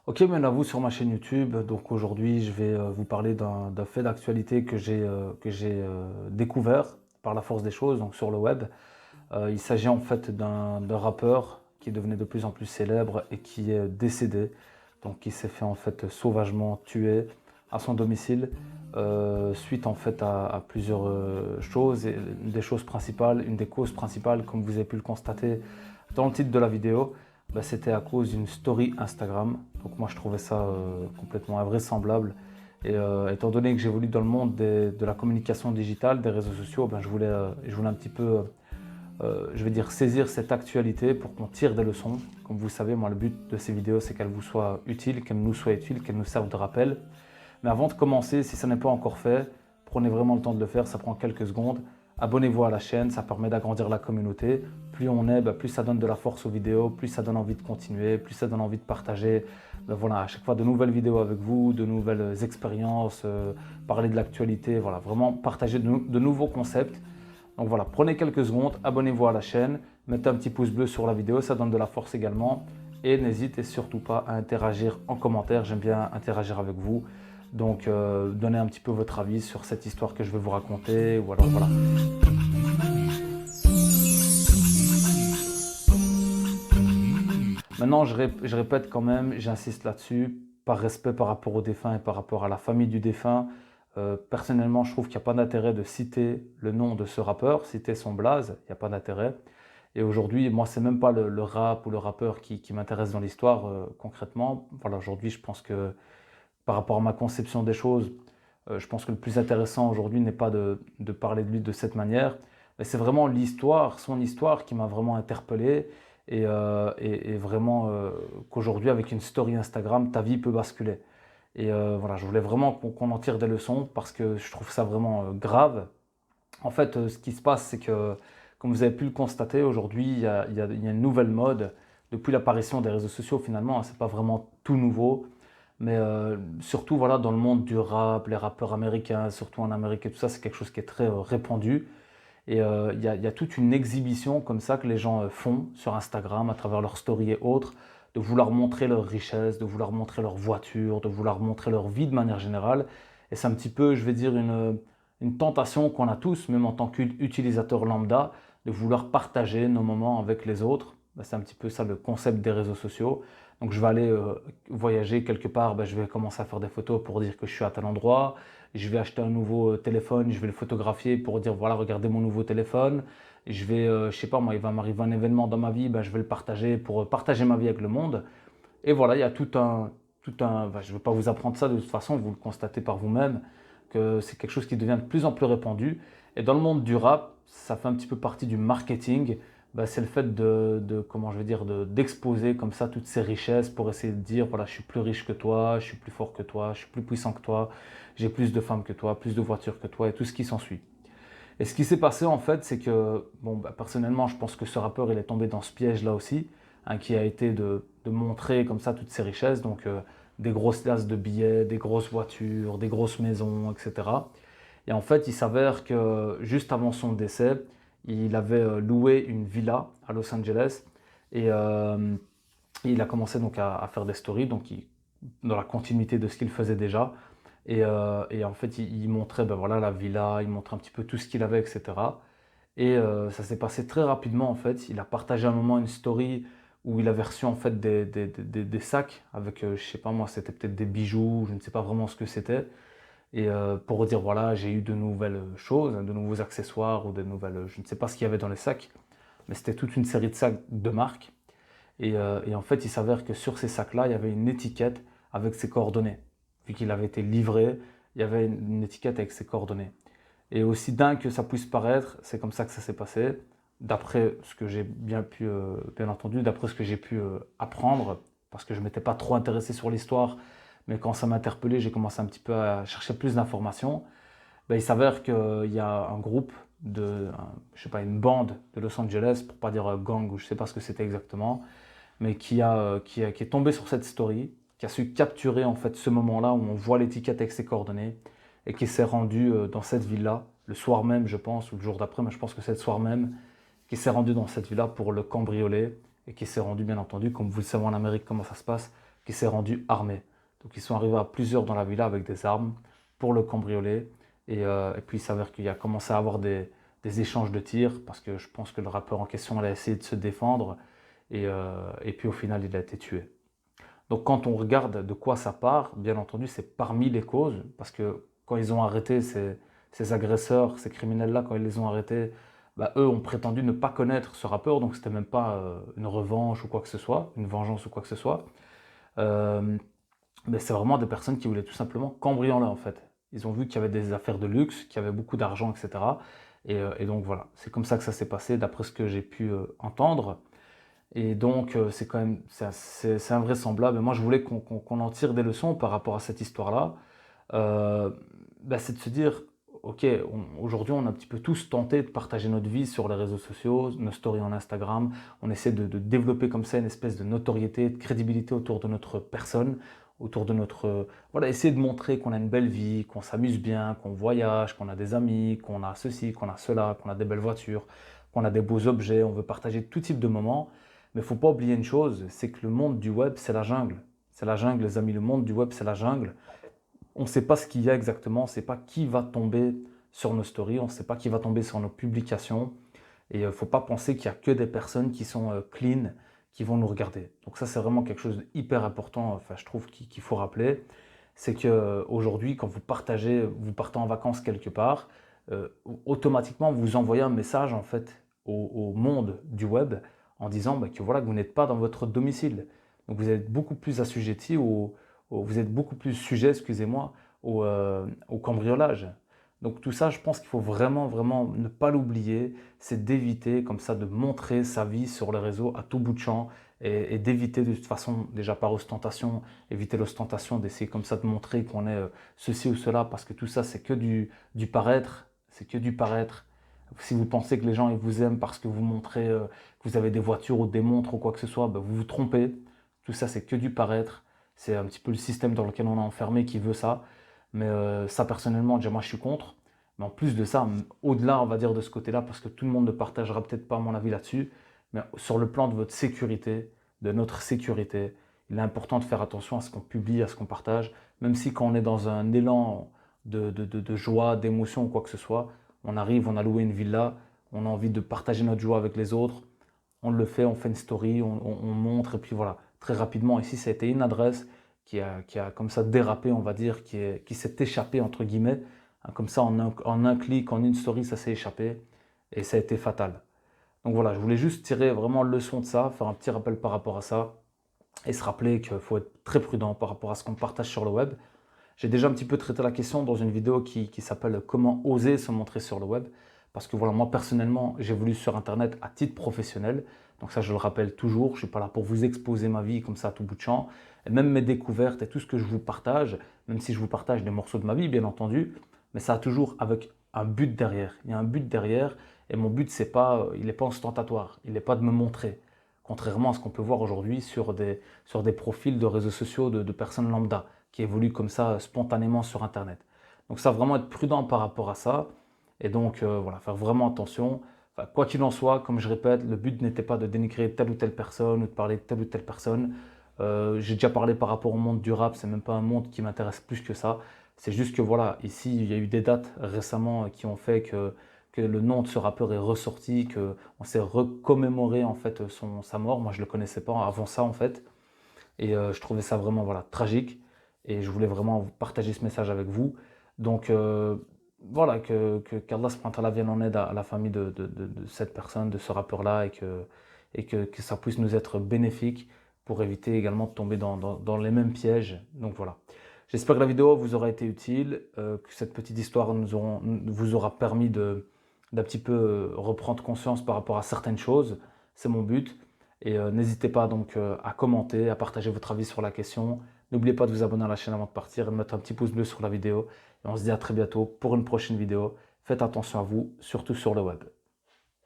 Ok, bienvenue à vous sur ma chaîne YouTube. Donc aujourd'hui, je vais vous parler d'un fait d'actualité que j'ai découvert par la force des choses, donc sur le web. Il s'agit en fait d'un rappeur qui devenait de plus en plus célèbre et qui est décédé. Donc qui s'est fait en fait sauvagement tuer à son domicile suite en fait à plusieurs choses. Et une des choses principales, une des causes principales, comme vous avez pu le constater dans le titre de la vidéo, bah, c'était à cause d'une story Instagram. Donc moi je trouvais ça complètement invraisemblable. Et étant donné que j'évolue dans le monde de la communication digitale, des réseaux sociaux, ben, je voulais un petit peu, je vais dire, saisir cette actualité pour qu'on tire des leçons. Comme vous savez, moi le but de ces vidéos, c'est qu'elles vous soient utiles, qu'elles nous soient utiles, qu'elles nous servent de rappel. Mais avant de commencer, si ça n'est pas encore fait, prenez vraiment le temps de le faire, ça prend quelques secondes. Abonnez-vous à la chaîne, ça permet d'agrandir la communauté. Plus on est, plus ça donne de la force aux vidéos, plus ça donne envie de continuer, plus ça donne envie de partager. Voilà, à chaque fois de nouvelles vidéos avec vous, de nouvelles expériences, parler de l'actualité, voilà, vraiment partager de nouveaux concepts. Donc voilà, prenez quelques secondes, abonnez-vous à la chaîne, mettez un petit pouce bleu sur la vidéo, ça donne de la force également. Et n'hésitez surtout pas à interagir en commentaire, j'aime bien interagir avec vous. Donc donnez un petit peu votre avis sur cette histoire que je vais vous raconter. Ou alors voilà. Maintenant, je répète quand même, j'insiste là-dessus, par respect par rapport au défunt et par rapport à la famille du défunt. Personnellement, je trouve qu'il n'y a pas d'intérêt de citer le nom de ce rappeur, citer son blaze, il n'y a pas d'intérêt. Et aujourd'hui, moi, c'est même pas le rap ou le rappeur qui m'intéresse dans l'histoire concrètement. Voilà, aujourd'hui, je pense que par rapport à ma conception des choses, je pense que le plus intéressant aujourd'hui n'est pas de parler de lui de cette manière, mais c'est vraiment l'histoire, son histoire qui m'a vraiment interpellé et vraiment qu'aujourd'hui, avec une story Instagram, ta vie peut basculer. Et voilà, je voulais vraiment qu'on en tire des leçons parce que je trouve ça vraiment grave. En fait, ce qui se passe, c'est que, comme vous avez pu le constater, aujourd'hui, il y a une nouvelle mode. Depuis l'apparition des réseaux sociaux, finalement, ce n'est pas vraiment tout nouveau. Mais surtout, voilà, dans le monde du rap, les rappeurs américains, surtout en Amérique et tout ça, c'est quelque chose qui est très répandu. Et il y a toute une exhibition comme ça que les gens font sur Instagram à travers leurs stories et autres, de vouloir montrer leur richesse, de vouloir montrer leur voiture, de vouloir montrer leur vie de manière générale. Et c'est un petit peu, je vais dire, une tentation qu'on a tous, même en tant qu'utilisateur lambda, de vouloir partager nos moments avec les autres. Ben, c'est un petit peu ça le concept des réseaux sociaux. Donc je vais aller voyager quelque part, ben, je vais commencer à faire des photos pour dire que je suis à tel endroit. Je vais acheter un nouveau téléphone, je vais le photographier pour dire voilà, regardez mon nouveau téléphone. Je vais, je sais pas moi, il va m'arriver un événement dans ma vie, ben, je vais le partager pour partager ma vie avec le monde. Et voilà, il y a ben, je ne vais pas vous apprendre ça de toute façon, vous le constatez par vous-même, que c'est quelque chose qui devient de plus en plus répandu. Et dans le monde du rap, ça fait un petit peu partie du marketing. Ben, c'est le fait comment je vais dire, d'exposer comme ça toutes ces richesses pour essayer de dire voilà, je suis plus riche que toi, je suis plus fort que toi, je suis plus puissant que toi, j'ai plus de femmes que toi, plus de voitures que toi et tout ce qui s'ensuit. Et ce qui s'est passé en fait, c'est que, bon, bah, personnellement, je pense que ce rappeur, il est tombé dans ce piège-là aussi, hein, qui a été de montrer comme ça toutes ses richesses, donc des grosses liasses de billets, des grosses voitures, des grosses maisons, etc. Et en fait, il s'avère que juste avant son décès, il avait loué une villa à Los Angeles et il a commencé donc à faire des stories, donc dans la continuité de ce qu'il faisait déjà. Et en fait, il montrait ben voilà, la villa, il montrait un petit peu tout ce qu'il avait, etc. Et ça s'est passé très rapidement en fait. Il a partagé un moment une story où il avait reçu en fait des sacs avec, je sais pas moi, c'était peut-être des bijoux, je ne sais pas vraiment ce que c'était. Et pour dire voilà, j'ai eu de nouvelles choses, hein, de nouveaux accessoires ou de nouvelles, je ne sais pas ce qu'il y avait dans les sacs, mais c'était toute une série de sacs de marque. Et en fait, il s'avère que sur ces sacs-là, il y avait une étiquette avec ses coordonnées. Vu qu'il avait été livré, il y avait une étiquette avec ses coordonnées. Et aussi dingue que ça puisse paraître, c'est comme ça que ça s'est passé. D'après ce que j'ai bien entendu, d'après ce que j'ai pu apprendre, parce que je ne m'étais pas trop intéressé sur l'histoire, mais quand ça m'a interpellé, j'ai commencé un petit peu à chercher plus d'informations. Ben, il s'avère qu'il y a un groupe je sais pas, une bande de Los Angeles, pour pas dire gang ou je sais pas ce que c'était exactement, mais qui est tombé sur cette story, qui a su capturer en fait ce moment-là où on voit l'étiquette avec ses coordonnées et qui s'est rendu dans cette ville-là, le soir même je pense, ou le jour d'après, mais je pense que c'est le soir même, qui s'est rendu dans cette villa pour le cambrioler et qui s'est rendu bien entendu, comme vous le savez en Amérique comment ça se passe, qui s'est rendu armé. Donc ils sont arrivés à plusieurs dans la villa avec des armes pour le cambrioler. Et puis il s'avère qu'il a commencé à avoir des échanges de tirs parce que je pense que le rappeur en question a essayé de se défendre et puis au final il a été tué. Donc quand on regarde de quoi ça part, bien entendu c'est parmi les causes parce que quand ils ont arrêté ces agresseurs, ces criminels-là, quand ils les ont arrêtés, bah, eux ont prétendu ne pas connaître ce rappeur, donc c'était même pas une revanche ou quoi que ce soit, une vengeance ou quoi que ce soit. Euh, mais c'est vraiment des personnes qui voulaient tout simplement cambrioler en fait. Ils ont vu qu'il y avait des affaires de luxe, qu'il y avait beaucoup d'argent, etc. Et donc voilà, c'est comme ça que ça s'est passé d'après ce que j'ai pu entendre. Et donc c'est quand même, c'est invraisemblable. Et moi je voulais qu'on en tire des leçons par rapport à cette histoire-là. Euh, bah, c'est de se dire, ok, aujourd'hui on a un petit peu tous tenté de partager notre vie sur les réseaux sociaux, nos stories en Instagram. On essaie de développer comme ça une espèce de notoriété, de crédibilité autour de notre personne, autour de notre... voilà, essayer de montrer qu'on a une belle vie, qu'on s'amuse bien, qu'on voyage, qu'on a des amis, qu'on a ceci, qu'on a cela, qu'on a des belles voitures, qu'on a des beaux objets. On veut partager tout type de moments. Mais il ne faut pas oublier une chose, c'est que le monde du web, c'est la jungle. C'est la jungle, les amis. Le monde du web, c'est la jungle. On ne sait pas ce qu'il y a exactement, on ne sait pas qui va tomber sur nos stories, on ne sait pas qui va tomber sur nos publications. Et il ne faut pas penser qu'il n'y a que des personnes qui sont clean qui vont nous regarder. Donc ça, c'est vraiment quelque chose d'hyper important, enfin, je trouve qu'il faut rappeler. C'est qu'aujourd'hui, quand vous partagez, vous partez en vacances quelque part, automatiquement, vous envoyez un message en fait au monde du web en disant bah, que, voilà, que vous n'êtes pas dans votre domicile. Donc vous êtes beaucoup plus assujetti vous êtes beaucoup plus sujet, excusez-moi, au cambriolage. Donc tout ça, je pense qu'il faut vraiment, vraiment ne pas l'oublier, c'est d'éviter comme ça de montrer sa vie sur les réseaux à tout bout de champ et d'éviter de toute façon, déjà par ostentation, éviter l'ostentation, d'essayer comme ça de montrer qu'on est ceci ou cela, parce que tout ça, c'est que du paraître, c'est que du paraître. Si vous pensez que les gens ils vous aiment parce que vous montrez que vous avez des voitures ou des montres ou quoi que ce soit, ben, vous vous trompez. Tout ça, c'est que du paraître. C'est un petit peu le système dans lequel on est enfermé qui veut ça. Mais ça, personnellement, déjà, moi, je suis contre. Mais en plus de ça, au-delà, on va dire, de ce côté-là, parce que tout le monde ne partagera peut-être pas mon avis là-dessus, mais sur le plan de votre sécurité, de notre sécurité, il est important de faire attention à ce qu'on publie, à ce qu'on partage, même si quand on est dans un élan de joie, d'émotion ou quoi que ce soit, on arrive, on a loué une villa, on a envie de partager notre joie avec les autres, on le fait, on fait une story, on montre, et puis voilà, très rapidement, ici, ça a été une adresse qui a comme ça dérapé, on va dire, qui s'est échappé, entre guillemets. Hein, comme ça, en un clic, en une story, ça s'est échappé, et ça a été fatal. Donc voilà, je voulais juste tirer vraiment leçon de ça, faire un petit rappel par rapport à ça, et se rappeler qu'il faut être très prudent par rapport à ce qu'on partage sur le web. J'ai déjà un petit peu traité la question dans une vidéo qui s'appelle Comment oser se montrer sur le web. Parce que voilà, moi personnellement, j'évolue sur Internet à titre professionnel. Donc ça, je le rappelle toujours, je ne suis pas là pour vous exposer ma vie comme ça à tout bout de champ. Et même mes découvertes et tout ce que je vous partage, même si je vous partage des morceaux de ma vie, bien entendu, mais ça a toujours avec un but derrière. Il y a un but derrière et mon but, il n'est pas ostentatoire, il n'est pas de me montrer. Contrairement à ce qu'on peut voir aujourd'hui sur des profils de réseaux sociaux de personnes lambda qui évoluent comme ça spontanément sur Internet. Donc ça, vraiment être prudent par rapport à ça. Et donc voilà, faire vraiment attention. Enfin, quoi qu'il en soit, comme je répète, le but n'était pas de dénigrer telle ou telle personne ou de parler de telle ou telle personne. J'ai déjà parlé par rapport au monde du rap, c'est même pas un monde qui m'intéresse plus que ça. C'est juste que voilà, ici, il y a eu des dates récemment qui ont fait que le nom de ce rappeur est ressorti, qu'on s'est recommémoré en fait sa mort. Moi, je ne le connaissais pas avant ça en fait. Et je trouvais ça vraiment voilà, tragique. Et je voulais vraiment partager ce message avec vous. Donc voilà, qu'Allah subhanahu wa ta'ala vienne en aide à la famille de cette personne, de ce rappeur-là, et que ça puisse nous être bénéfique pour éviter également de tomber dans les mêmes pièges. Donc voilà. J'espère que la vidéo vous aura été utile, que cette petite histoire vous aura permis d'un petit peu reprendre conscience par rapport à certaines choses. C'est mon but. Et n'hésitez pas donc à commenter, à partager votre avis sur la question. N'oubliez pas de vous abonner à la chaîne avant de partir et de mettre un petit pouce bleu sur la vidéo. Et on se dit à très bientôt pour une prochaine vidéo. Faites attention à vous, surtout sur le web.